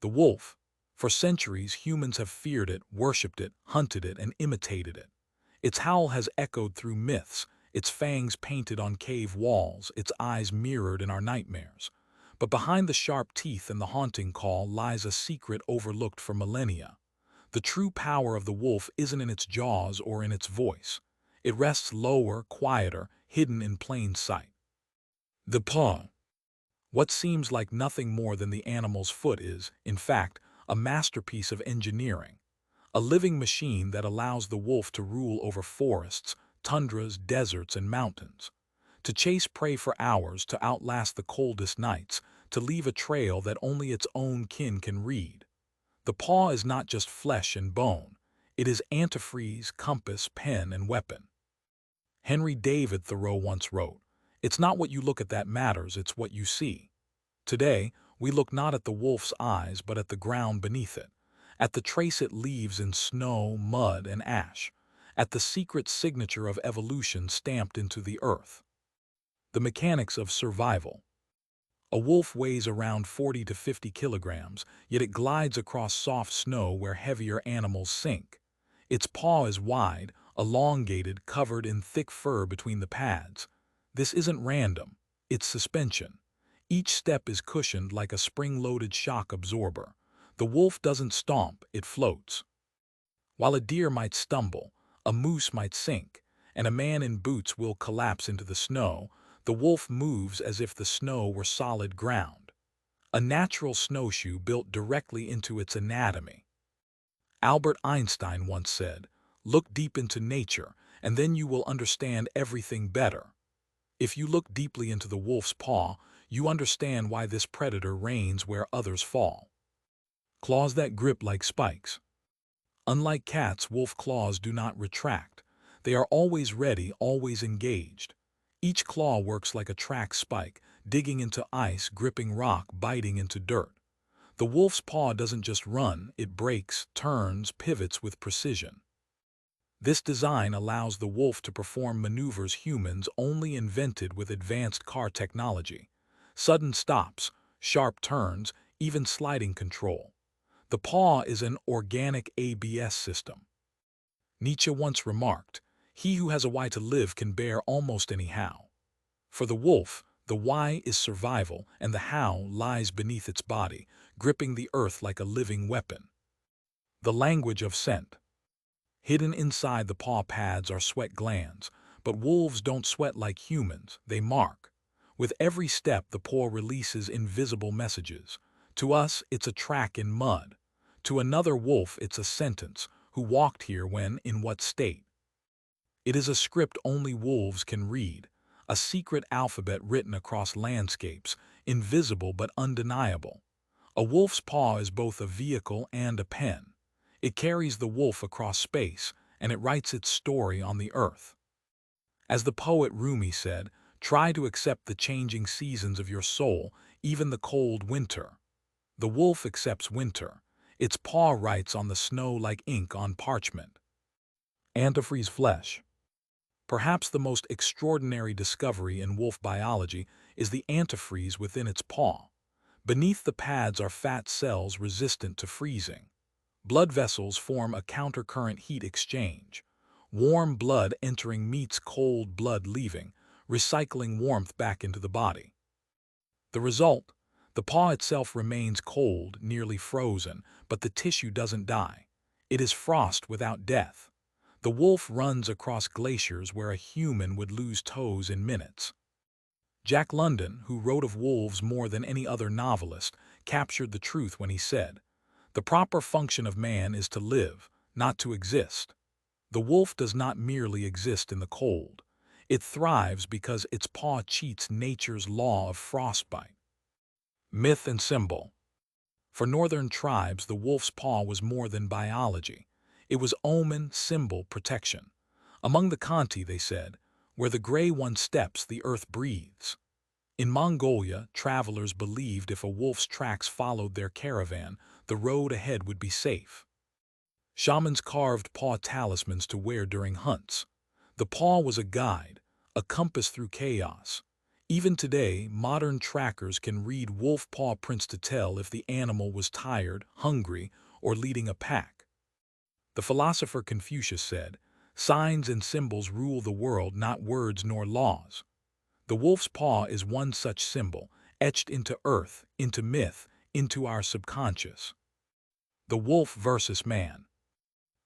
The wolf. For centuries, humans have feared it, worshipped it, hunted it, and imitated it. Its howl has echoed through myths, its fangs painted on cave walls, its eyes mirrored in our nightmares. But behind the sharp teeth and the haunting call lies a secret overlooked for millennia. The true power of the wolf isn't in its jaws or in its voice. It rests lower, quieter, hidden in plain sight. The paw. What seems like nothing more than the animal's foot is, in fact, a masterpiece of engineering. A living machine that allows the wolf to rule over forests, tundras, deserts, and mountains. To chase prey for hours, to outlast the coldest nights, to leave a trail that only its own kin can read. The paw is not just flesh and bone. It is antifreeze, compass, pen, and weapon. Henry David Thoreau once wrote, "It's not what you look at that matters, it's what you see." Today, we look not at the wolf's eyes but at the ground beneath it, at the trace it leaves in snow, mud, and ash, at the secret signature of evolution stamped into the earth. The mechanics of survival. A wolf weighs around 40 to 50 kilograms, yet it glides across soft snow where heavier animals sink. Its paw is wide, elongated, covered in thick fur between the pads. This isn't random, it's suspension. Each step is cushioned like a spring-loaded shock absorber. The wolf doesn't stomp, it floats. While a deer might stumble, a moose might sink, and a man in boots will collapse into the snow, the wolf moves as if the snow were solid ground. A natural snowshoe built directly into its anatomy. Albert Einstein once said, "Look deep into nature, and then you will understand everything better." If you look deeply into the wolf's paw, you understand why this predator reigns where others fall. Claws that grip like spikes. Unlike cats, wolf claws do not retract. They are always ready, always engaged. Each claw works like a track spike, digging into ice, gripping rock, biting into dirt. The wolf's paw doesn't just run, it breaks, turns, pivots with precision. This design allows the wolf to perform maneuvers humans only invented with advanced car technology. Sudden stops, sharp turns, even sliding control. The paw is an organic ABS system. Nietzsche once remarked, "He who has a why to live can bear almost any how." For the wolf, the why is survival, and the how lies beneath its body, gripping the earth like a living weapon. The language of scent. Hidden inside the paw pads are sweat glands, but wolves don't sweat like humans, they mark. With every step, the paw releases invisible messages. To us, it's a track in mud. To another wolf, it's a sentence, who walked here when, in what state. It is a script only wolves can read, a secret alphabet written across landscapes, invisible but undeniable. A wolf's paw is both a vehicle and a pen. It carries the wolf across space, and it writes its story on the earth. As the poet Rumi said, "Try to accept the changing seasons of your soul, even the cold winter." The wolf accepts winter. Its paw writes on the snow like ink on parchment. Antifreeze flesh. Perhaps the most extraordinary discovery in wolf biology is the antifreeze within its paw. Beneath the pads are fat cells resistant to freezing. Blood vessels form a countercurrent heat exchange. Warm blood entering meets cold blood leaving, recycling warmth back into the body. The result? The paw itself remains cold, nearly frozen, but the tissue doesn't die. It is frost without death. The wolf runs across glaciers where a human would lose toes in minutes. Jack London, who wrote of wolves more than any other novelist, captured the truth when he said, "The proper function of man is to live, not to exist." The wolf does not merely exist in the cold. It thrives because its paw cheats nature's law of frostbite. Myth and symbol. For northern tribes, the wolf's paw was more than biology. It was omen, symbol, protection. Among the Khanty, they said, "Where the gray one steps, the earth breathes." In Mongolia, travelers believed if a wolf's tracks followed their caravan, the road ahead would be safe. Shamans carved paw talismans to wear during hunts. The paw was a guide, a compass through chaos. Even today, modern trackers can read wolf paw prints to tell if the animal was tired, hungry, or leading a pack. The philosopher Confucius said, "Signs and symbols rule the world, not words nor laws." The wolf's paw is one such symbol, etched into earth, into myth, into our subconscious. The wolf versus man.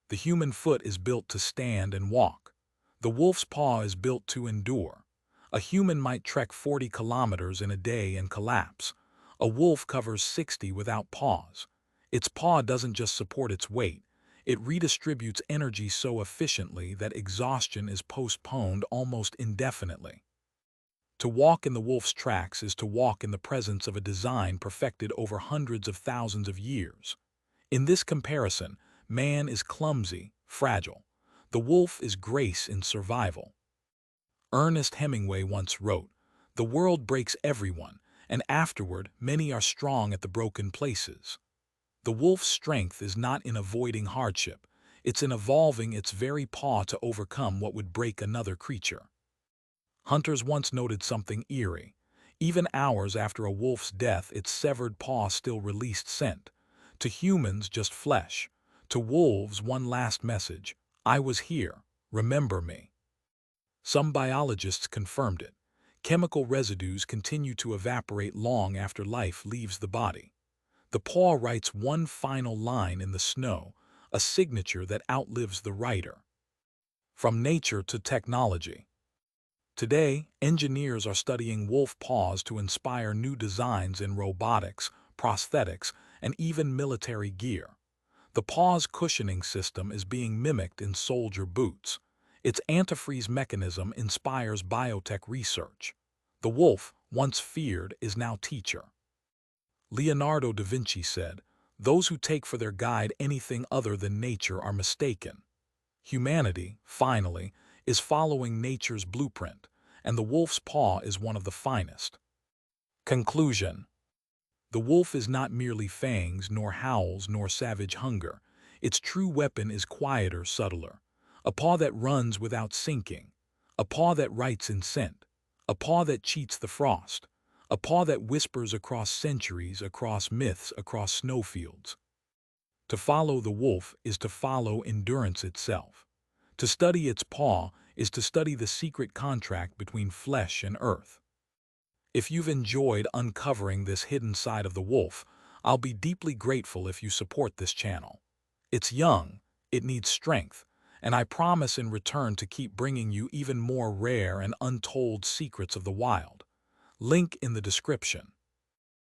The human foot is built to stand and walk. The wolf's paw is built to endure. A human might trek 40 kilometers in a day and collapse. A wolf covers 60 without pause. Its paw doesn't just support its weight, it redistributes energy so efficiently that exhaustion is postponed almost indefinitely. To walk in the wolf's tracks is to walk in the presence of a design perfected over hundreds of thousands of years. In this comparison, man is clumsy, fragile. The wolf is grace in survival. Ernest Hemingway once wrote, "The world breaks everyone, and afterward many are strong at the broken places." The wolf's strength is not in avoiding hardship, it's in evolving its very paw to overcome what would break another creature. Hunters once noted something eerie. Even hours after a wolf's death, its severed paw still released scent. To humans, just flesh. To wolves, one last message: "I was here. Remember me." Some biologists confirmed it. Chemical residues continue to evaporate long after life leaves the body. The paw writes one final line in the snow, a signature that outlives the writer. From nature to technology. Today, engineers are studying wolf paws to inspire new designs in robotics, prosthetics, and even military gear. The paw's cushioning system is being mimicked in soldier boots. Its antifreeze mechanism inspires biotech research. The wolf, once feared, is now teacher. Leonardo da Vinci said, "Those who take for their guide anything other than nature are mistaken." Humanity, finally, is following nature's blueprint, and the wolf's paw is one of the finest. Conclusion. The wolf is not merely fangs, nor howls, nor savage hunger. Its true weapon is quieter, subtler. A paw that runs without sinking. A paw that writes in scent. A paw that cheats the frost. A paw that whispers across centuries, across myths, across snowfields. To follow the wolf is to follow endurance itself. To study its paw is to study the secret contract between flesh and earth. If you've enjoyed uncovering this hidden side of the wolf, I'll be deeply grateful if you support this channel. It's young, it needs strength, and I promise in return to keep bringing you even more rare and untold secrets of the wild. Link in the description.